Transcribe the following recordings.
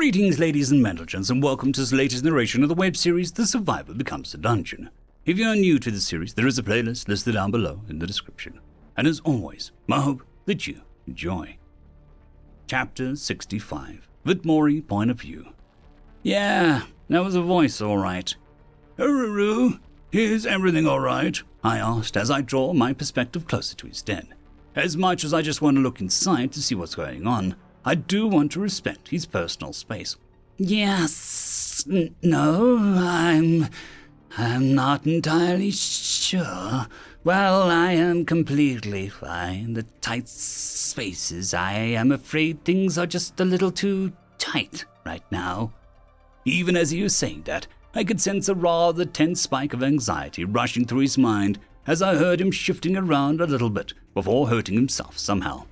Greetings, ladies and gentlemen, and welcome to this latest narration of the web series The Survivor Becomes a Dungeon. If you are new to the series, there is a playlist listed down below in the description. And as always, my hope that you enjoy. Chapter 65, Vitmori Point of View. Yeah, that was a voice alright. Ururu, is everything alright? I asked as I draw my perspective closer to his den. As much as I just want to look inside to see what's going on, I do want to respect his personal space. Yes, no, I'm not entirely sure. Well, I am completely fine. The tight spaces, I am afraid things are just a little too tight right now. Even as he was saying that, I could sense a rather tense spike of anxiety rushing through his mind as I heard him shifting around a little bit before hurting himself somehow.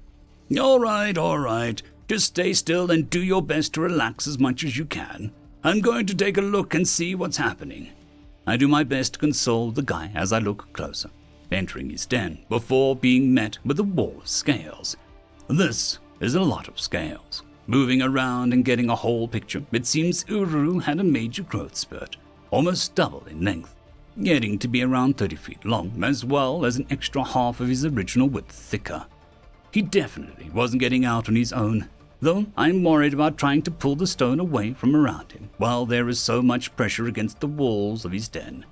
All right. Just stay still and do your best to relax as much as you can. I'm going to take a look and see what's happening. I do my best to console the guy as I look closer, entering his den before being met with a wall of scales. This is a lot of scales. Moving around and getting a whole picture, it seems Ururu had a major growth spurt, almost double in length, getting to be around 30 feet long, as well as an extra half of his original width thicker. He definitely wasn't getting out on his own, though I'm worried about trying to pull the stone away from around him while there is so much pressure against the walls of his den.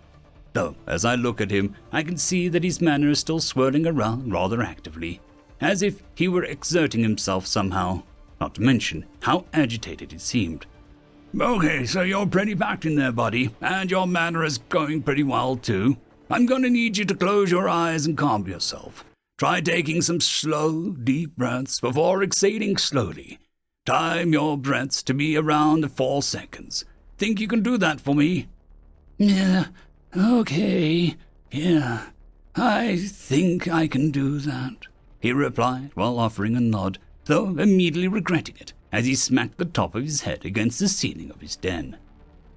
Though, as I look at him, I can see that his mana is still swirling around rather actively, as if he were exerting himself somehow, not to mention how agitated he seemed. Okay, so you're pretty packed in there, buddy, and your mana is going pretty well too. I'm going to need you to close your eyes and calm yourself. Try taking some slow, deep breaths before exhaling slowly. Time your breaths to be around 4 seconds. Think you can do that for me? Yeah, okay. Yeah, I think I can do that, he replied while offering a nod, though immediately regretting it as he smacked the top of his head against the ceiling of his den.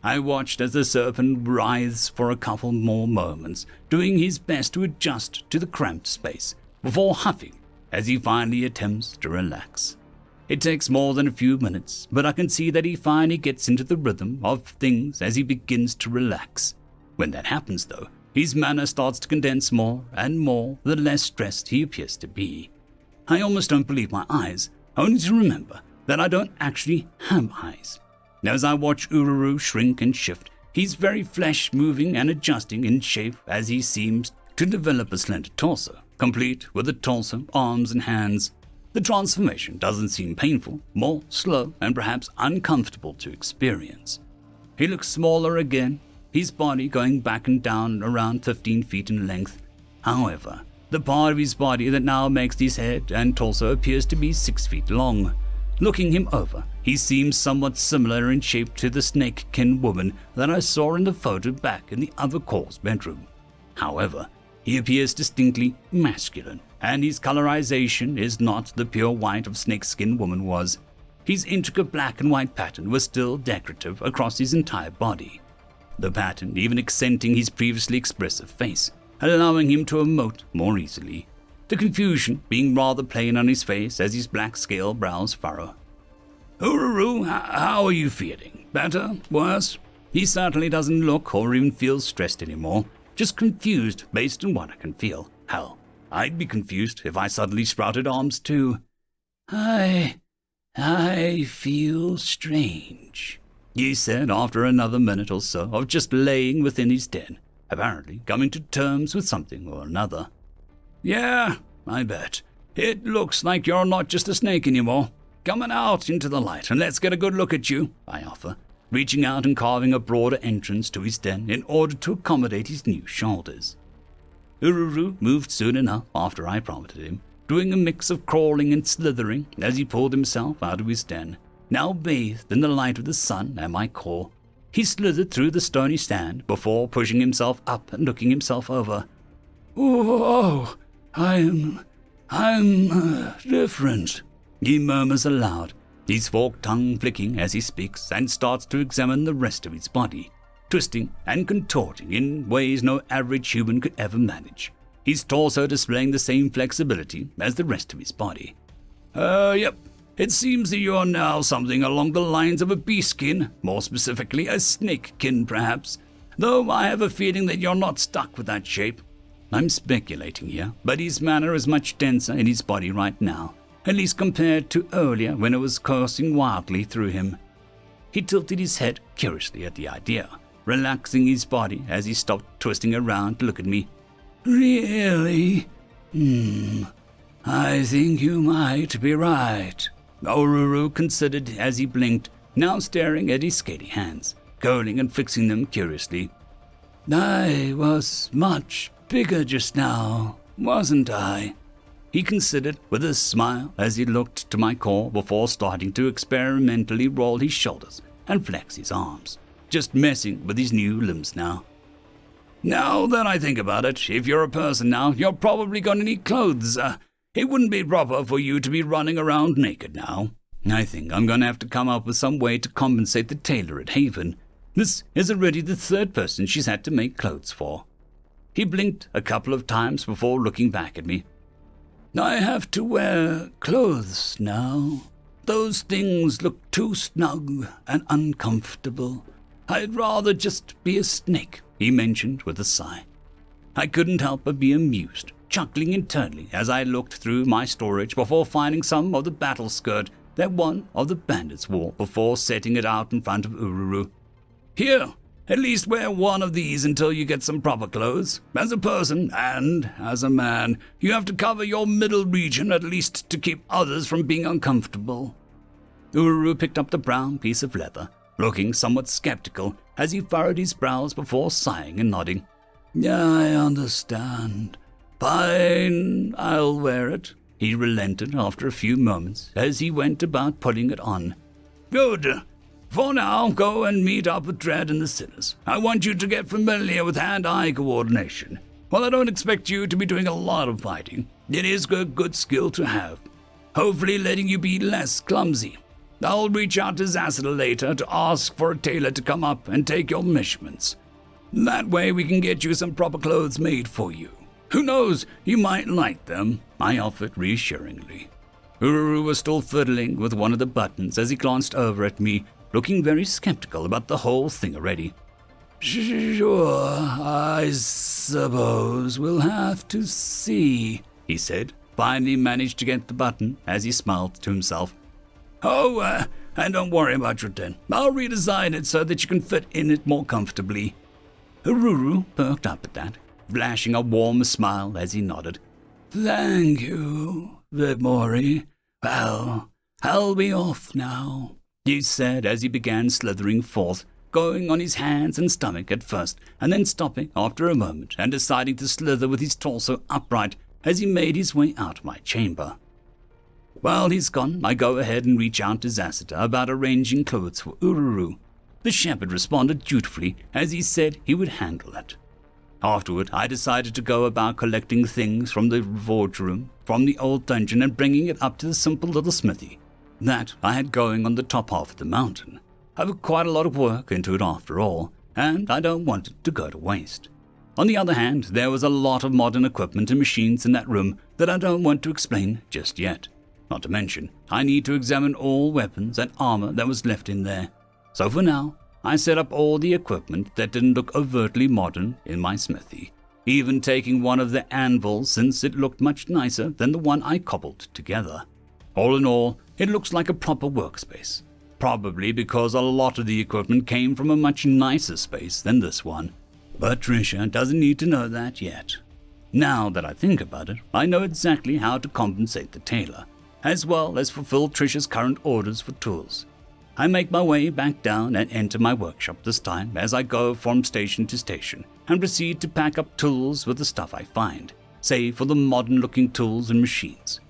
I watched as the serpent writhes for a couple more moments, doing his best to adjust to the cramped space, before huffing as he finally attempts to relax. It takes more than a few minutes, but I can see that he finally gets into the rhythm of things as he begins to relax. When that happens though, his mana starts to condense more and more the less stressed he appears to be. I almost don't believe my eyes, only to remember that I don't actually have eyes. As I watch Ururu shrink and shift, his very flesh moving and adjusting in shape as he seems to develop a slender torso, complete with a torso, arms and hands. The transformation doesn't seem painful, more slow and perhaps uncomfortable to experience. He looks smaller again, his body going back and down around 15 feet in length. However, the part of his body that now makes his head and torso appears to be 6 feet long. Looking him over, he seems somewhat similar in shape to the snake-kin woman that I saw in the photo back in the other core's bedroom. However, he appears distinctly masculine, and his colorization is not the pure white of snakeskin woman was. His intricate black and white pattern was still decorative across his entire body, the pattern even accenting his previously expressive face, allowing him to emote more easily, the confusion being rather plain on his face as his black scale brows furrow. Ururu, how are you feeling? Better? Worse? He certainly doesn't look or even feel stressed anymore. Just confused based on what I can feel. Hell, I'd be confused if I suddenly sprouted arms too. I feel strange, he said after another minute or so of just laying within his den, apparently coming to terms with something or another. Yeah, I bet. It looks like you're not just a snake anymore. Come on out into the light and let's get a good look at you, I offer, reaching out and carving a broader entrance to his den in order to accommodate his new shoulders. Ururu moved soon enough after I prompted him, doing a mix of crawling and slithering as he pulled himself out of his den, now bathed in the light of the sun and my core. He slithered through the stony stand before pushing himself up and looking himself over. Oh, I'm different, he murmurs aloud, his forked tongue flicking as he speaks and starts to examine the rest of his body, twisting and contorting in ways no average human could ever manage, his torso displaying the same flexibility as the rest of his body. Yep, It seems that you are now something along the lines of a beastkin, more specifically a snakekin perhaps, though I have a feeling that you're not stuck with that shape. I'm speculating here, but his manner is much denser in his body right now, at least compared to earlier when it was coursing wildly through him. He tilted his head curiously at the idea, relaxing his body as he stopped twisting around to look at me. Really? I think you might be right. Ururu considered as he blinked, now staring at his scaly hands, curling and fixing them curiously. I was much bigger just now, wasn't I? He considered with a smile as he looked to my core before starting to experimentally roll his shoulders and flex his arms, just messing with his new limbs now. Now that I think about it, if you're a person now, you're probably going to need clothes. It wouldn't be proper for you to be running around naked now. I think I'm going to have to come up with some way to compensate the tailor at Haven. This is already the third person she's had to make clothes for. He blinked a couple of times before looking back at me. I have to wear clothes now. Those things look too snug and uncomfortable. I'd rather just be a snake, he mentioned with a sigh. I couldn't help but be amused, chuckling internally as I looked through my storage before finding some of the battle skirt that one of the bandits wore before setting it out in front of Ururu. Here, at least wear one of these until you get some proper clothes. As a person and as a man, you have to cover your middle region at least to keep others from being uncomfortable. Ururu picked up the brown piece of leather, looking somewhat skeptical as he furrowed his brows before sighing and nodding. I understand. Fine, I'll wear it. He relented after a few moments as he went about putting it on. Good. For now, go and meet up with Dredd and the Sinners. I want you to get familiar with hand-eye coordination. While I don't expect you to be doing a lot of fighting, it is a good skill to have. Hopefully letting you be less clumsy. I'll reach out to Zassita later to ask for a tailor to come up and take your measurements. That way we can get you some proper clothes made for you. Who knows, you might like them, I offered reassuringly. Ururu was still fiddling with one of the buttons as he glanced over at me, looking very skeptical about the whole thing already. Sure, I suppose we'll have to see, he said, finally managed to get the button as he smiled to himself. And don't worry about your tent. I'll redesign it so that you can fit in it more comfortably. Ururu perked up at that, flashing a warm smile as he nodded. Thank you, Vibmori. Well, I'll be off now, he said as he began slithering forth, going on his hands and stomach at first, and then stopping after a moment and deciding to slither with his torso upright as he made his way out of my chamber. While he's gone, I go ahead and reach out to Zassita about arranging clothes for Ururu. The shepherd responded dutifully as he said he would handle it. Afterward, I decided to go about collecting things from the forge room, from the old dungeon, and bringing it up to the simple little smithy that I had going on the top half of the mountain. I put quite a lot of work into it after all, and I don't want it to go to waste. On the other hand, there was a lot of modern equipment and machines in that room that I don't want to explain just yet. Not to mention, I need to examine all weapons and armor that was left in there. So for now, I set up all the equipment that didn't look overtly modern in my smithy, even taking one of the anvils since it looked much nicer than the one I cobbled together. All in all, it looks like a proper workspace, probably because a lot of the equipment came from a much nicer space than this one. But Trisha doesn't need to know that yet. Now that I think about it, I know exactly how to compensate the tailor, as well as fulfill Trisha's current orders for tools. I make my way back down and enter my workshop this time as I go from station to station and proceed to pack up tools with the stuff I find, save for the modern-looking tools and machines.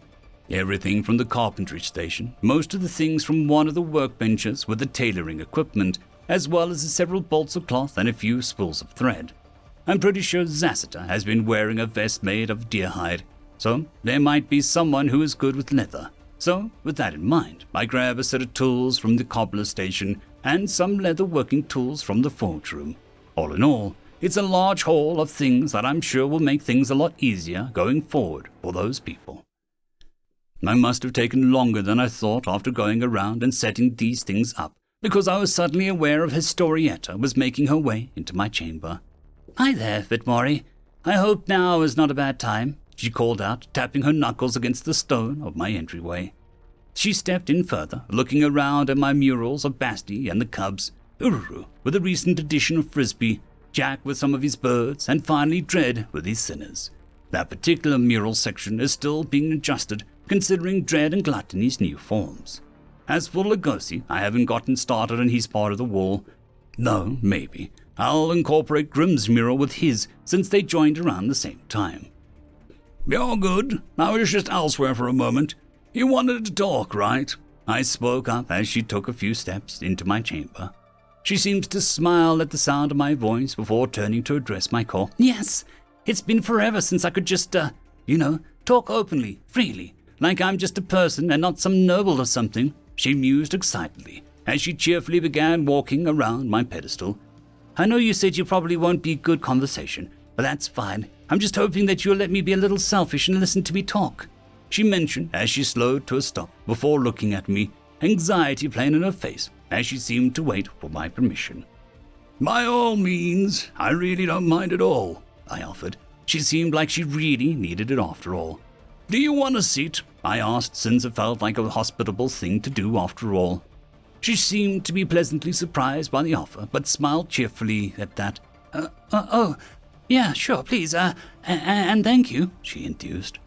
Everything from the carpentry station, most of the things from one of the workbenches with the tailoring equipment, as well as the several bolts of cloth and a few spools of thread. I'm pretty sure Zassita has been wearing a vest made of deer hide, so there might be someone who is good with leather. So, with that in mind, I grab a set of tools from the cobbler station and some leather working tools from the forge room. All in all, it's a large haul of things that I'm sure will make things a lot easier going forward for those people. I must have taken longer than I thought after going around and setting these things up, because I was suddenly aware of Historietta was making her way into my chamber. "Hi there, Fitmore. I hope now is not a bad time," she called out, tapping her knuckles against the stone of my entryway. She stepped in further, looking around at my murals of Basti and the Cubs, Ururu with a recent addition of Frisbee, Jack with some of his birds, and finally Dread with his sinners. That particular mural section is still being adjusted, considering Dread and Gluttony's new forms. As for Lugosi, I haven't gotten started on his part of the wall. Though, maybe, I'll incorporate Grimm's mural with his, since they joined around the same time. "You're good. I was just elsewhere for a moment. You wanted to talk, right?" I spoke up as she took a few steps into my chamber. She seemed to smile at the sound of my voice before turning to address my call. "Yes, it's been forever since I could just, talk openly, freely, like I'm just a person and not some noble or something," she mused excitedly as she cheerfully began walking around my pedestal. "I know you said you probably won't be good conversation, but that's fine. I'm just hoping that you'll let me be a little selfish and listen to me talk," she mentioned as she slowed to a stop before looking at me, anxiety plain in her face as she seemed to wait for my permission. "By all means, I really don't mind at all," I offered. She seemed like she really needed it after all. "Do you want a seat?" I asked, since it felt like a hospitable thing to do after all. She seemed to be pleasantly surprised by the offer, but smiled cheerfully at that. Yeah, sure, please, and thank you," she enthused.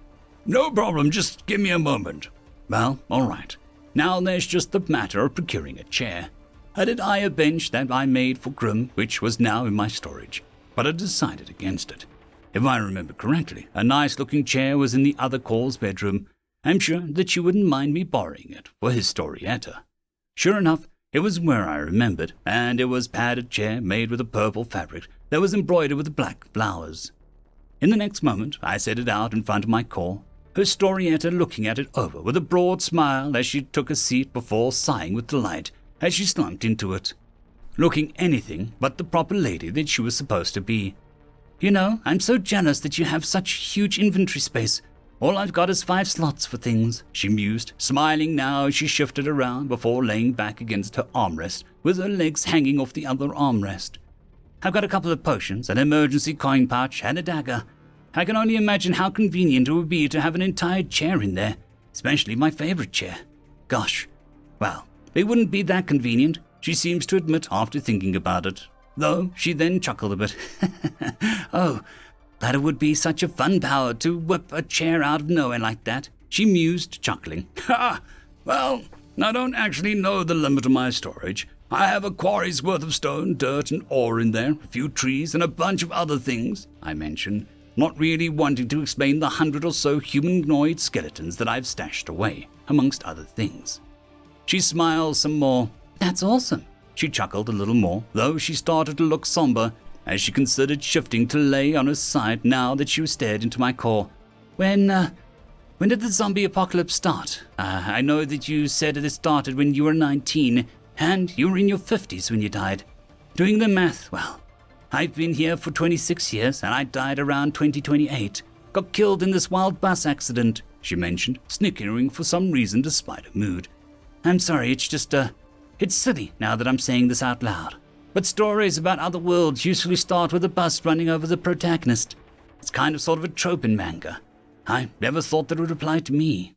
"No problem, just give me a moment." "Well, all right. Now there's just the matter of procuring a chair. I did eye a bench that I made for Grimm, which was now in my storage, but I decided against it. If I remember correctly, a nice-looking chair was in the other Call's bedroom. I'm sure that she wouldn't mind me borrowing it for Historietta. Sure enough, it was where I remembered, and it was a padded chair made with a purple fabric that was embroidered with black flowers. In the next moment, I set it out in front of my Call, Historietta looking at it over with a broad smile as she took a seat before sighing with delight as she slumped into it, looking anything but the proper lady that she was supposed to be. "You know, I'm so jealous that you have such huge inventory space. All I've got is 5 slots for things," she mused, smiling now as she shifted around before laying back against her armrest with her legs hanging off the other armrest. "I've got a couple of potions, an emergency coin pouch, and a dagger. I can only imagine how convenient it would be to have an entire chair in there, especially my favorite chair. Gosh, well, it wouldn't be that convenient," she seems to admit after thinking about it, though she then chuckled a bit. "Oh, that it would be such a fun power to whip a chair out of nowhere like that," she mused, chuckling. "Ha! Well, I don't actually know the limit of my storage. I have a quarry's worth of stone, dirt, and ore in there, a few trees, and a bunch of other things," I mentioned, not really wanting to explain the 100 or so humanoid skeletons that I've stashed away, amongst other things. She smiled some more. "That's awesome." She chuckled a little more, though she started to look somber as she considered shifting to lay on her side now that she was stared into my core. When did the zombie apocalypse start? I know that you said it started when you were 19, and you were in your 50s when you died. Doing the math, well, I've been here for 26 years, and I died around 2028. Got killed in this wild bus accident," she mentioned, snickering for some reason despite her mood. "I'm sorry, it's just, it's silly now that I'm saying this out loud. But stories about other worlds usually start with a bus running over the protagonist. It's kind of sort of a trope in manga. I never thought that it would apply to me."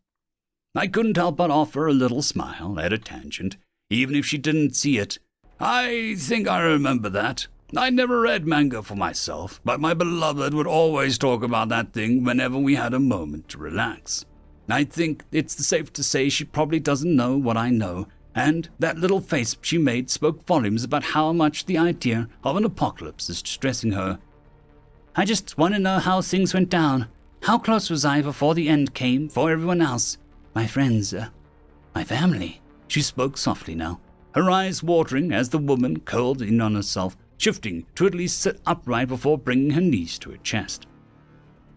I couldn't help but offer a little smile at a tangent, even if she didn't see it. "I think I remember that. I never read manga for myself, but my beloved would always talk about that thing whenever we had a moment to relax. I think it's safe to say she probably doesn't know what I know, and that little face she made spoke volumes about how much the idea of an apocalypse is distressing her. "I just want to know how things went down. How close was I before the end came for everyone else? My friends, my family." She spoke softly now, her eyes watering as the woman curled in on herself, shifting to at least sit upright before bringing her knees to her chest.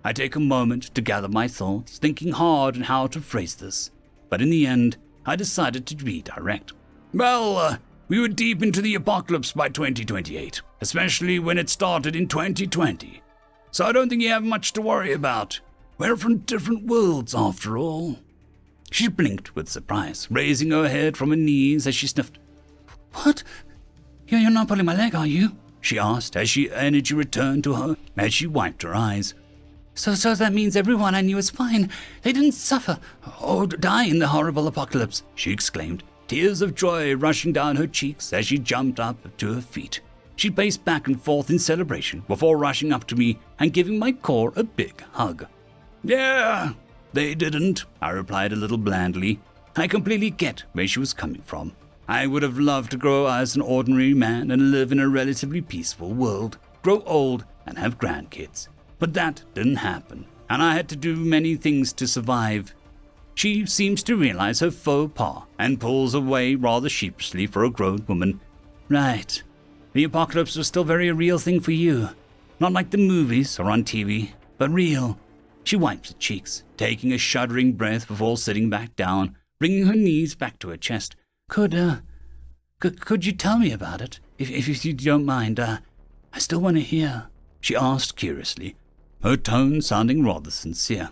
I take a moment to gather my thoughts, thinking hard on how to phrase this, but in the end, I decided to be direct. "Well, we were deep into the apocalypse by 2028, especially when it started in 2020. So I don't think you have much to worry about. We're from different worlds, after all." She blinked with surprise, raising her head from her knees as she sniffed. "What? You're not pulling my leg, are you?" she asked as energy returned to her as she wiped her eyes. So that means everyone I knew is fine. They didn't suffer or die in the horrible apocalypse," she exclaimed, tears of joy rushing down her cheeks as she jumped up to her feet. She paced back and forth in celebration before rushing up to me and giving my core a big hug. "Yeah, they didn't," I replied a little blandly. I completely get where she was coming from. I would have loved to grow as an ordinary man and live in a relatively peaceful world, grow old and have grandkids. But that didn't happen, and I had to do many things to survive. She seems to realize her faux pas and pulls away rather sheepishly for a grown woman. "Right. The apocalypse was still very a real thing for you. Not like the movies or on TV, but real." She wiped her cheeks, taking a shuddering breath before sitting back down, bringing her knees back to her chest. Could you tell me about it? If you don't mind, I still want to hear," she asked curiously, her tone sounding rather sincere.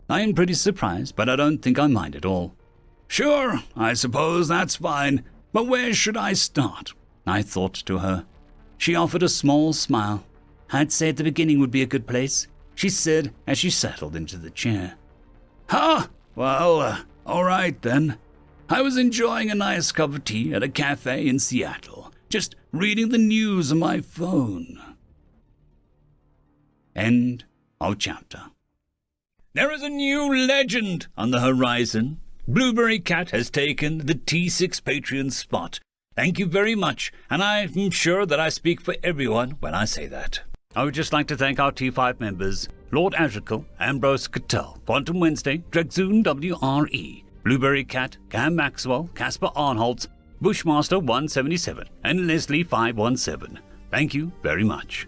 I am pretty surprised, but I don't think I mind at all. "Sure, I suppose that's fine, but where should I start?" I thought to her. She offered a small smile. "I'd say at the beginning would be a good place," she said as she settled into the chair. "Huh? Well, all right then. I was enjoying a nice cup of tea at a cafe in Seattle, just reading the news on my phone." End of chapter. There is a new legend on the horizon. Blueberry Cat has taken the T6 Patreon spot. Thank you very much, and I'm sure that I speak for everyone when I say that. I would just like to thank our T5 members, Lord Azrekahl, AmbroseKTal, Quantem Wensday, Dragzoon W.R.E, Blueberry Cat, Cam Maxwell, Casper Arnholtz, Bushmaster 177, and Leslie 517. Thank you very much.